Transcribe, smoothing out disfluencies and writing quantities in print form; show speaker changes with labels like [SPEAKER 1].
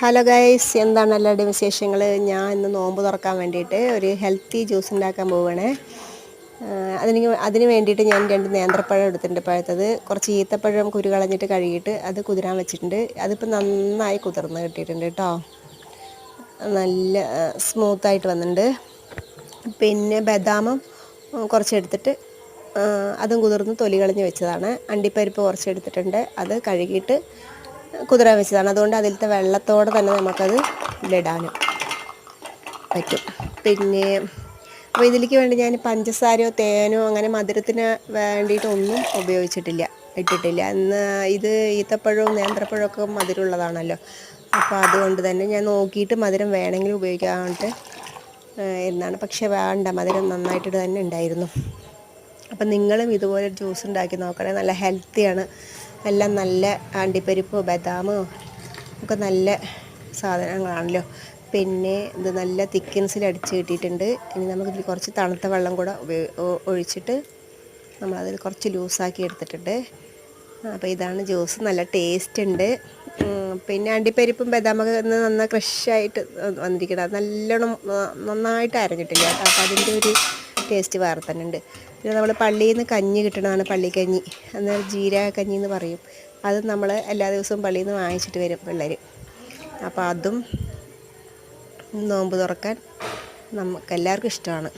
[SPEAKER 1] Hello guys, എന്താണ് എല്ലാവരുടെയും വിശേഷങ്ങൾ? ഞാൻ ഇന്ന് നോമ്പ് തുറക്കാൻ വേണ്ടിയിട്ട് ഒരു ഹെൽത്തി ജ്യൂസ് ഉണ്ടാക്കാൻ പോവുകയാണ്. അതിന് വേണ്ടിയിട്ട് ഞാൻ 2 നേന്ത്രപ്പഴം എടുത്തിട്ടുണ്ട്. പഴുത്തത്, കുറച്ച് ഈത്തപ്പഴം കുരു കളഞ്ഞിട്ട് കഴുകിയിട്ട് അത് കുതിരാൻ വെച്ചിട്ടുണ്ട്. അതിപ്പോൾ നന്നായി കുതിർന്ന് കിട്ടിയിട്ടുണ്ട് കേട്ടോ. നല്ല സ്മൂത്തായിട്ട് വന്നിട്ടുണ്ട്. പിന്നെ ബദാമും കുറച്ചെടുത്തിട്ട് അതും കുതിർന്ന് തൊലി കളഞ്ഞ് വെച്ചതാണ്. അണ്ടിപ്പരിപ്പ് കുറച്ചെടുത്തിട്ടുണ്ട്, അത് കഴുകിയിട്ട് കുതിരാൻ വെച്ചതാണ്. അതുകൊണ്ട് അതിലത്തെ വെള്ളത്തോടെ തന്നെ നമുക്കത് ഇതിലിടാനും പറ്റും. പിന്നെ അപ്പോൾ ഇതിലേക്ക് വേണ്ടി ഞാൻ പഞ്ചസാരയോ തേനോ അങ്ങനെ മധുരത്തിന് വേണ്ടിയിട്ടൊന്നും ഇട്ടിട്ടില്ല. ഇത് ഈത്തപ്പഴവും നേന്ത്രപ്പഴമൊക്കെ മധുരമുള്ളതാണല്ലോ. അപ്പോൾ അതുകൊണ്ട് തന്നെ ഞാൻ നോക്കിയിട്ട് മധുരം വേണമെങ്കിൽ ഉപയോഗിക്കാനായിട്ട് എന്നാണ്. പക്ഷേ വേണ്ട, മധുരം നന്നായിട്ട് തന്നെ ഉണ്ടായിരുന്നു. അപ്പം നിങ്ങളും ഇതുപോലെ ജ്യൂസ് ഉണ്ടാക്കി നോക്കണേ. നല്ല ഹെൽത്തിയാണ്. എല്ലാം നല്ല അണ്ടിപ്പരിപ്പോ ബദാമോ ഒക്കെ നല്ല സാധനങ്ങളാണല്ലോ. പിന്നെ ഇത് നല്ല തിക്കൻസിൽ അടിച്ച് കിട്ടിയിട്ടുണ്ട്. ഇനി നമുക്കിതിൽ കുറച്ച് തണുത്ത വെള്ളം കൂടെ ഒഴിച്ചിട്ട് നമ്മളതിൽ കുറച്ച് ലൂസാക്കി എടുത്തിട്ടുണ്ട്. അപ്പോൾ ഇതാണ് ജ്യൂസ്. നല്ല ടേസ്റ്റ് ഉണ്ട്. പിന്നെ അണ്ടിപ്പരിപ്പും ബദാമൊക്കെ നന്നായി ക്രഷായിട്ട് വന്നിരിക്കണം. നല്ലോണം നന്നായിട്ട് അരഞ്ഞിട്ടില്ല കേട്ടോ. അപ്പോൾ അതിൻ്റെ ഒരു ടേസ്റ്റ് വേറെ തന്നെ ഉണ്ട്. പിന്നെ നമ്മൾ പള്ളിയിൽ നിന്ന് കഞ്ഞി കിട്ടണതാണ്, പള്ളിക്കഞ്ഞി. അന്നേരം ജീരക കഞ്ഞി എന്ന് പറയും. അത് നമ്മൾ എല്ലാ ദിവസവും പള്ളിയിൽ നിന്ന് വാങ്ങിച്ചിട്ട് വരും പിള്ളേർ. അപ്പോൾ അതും നോമ്പ് തുറക്കാൻ നമുക്കെല്ലാവർക്കും ഇഷ്ടമാണ്.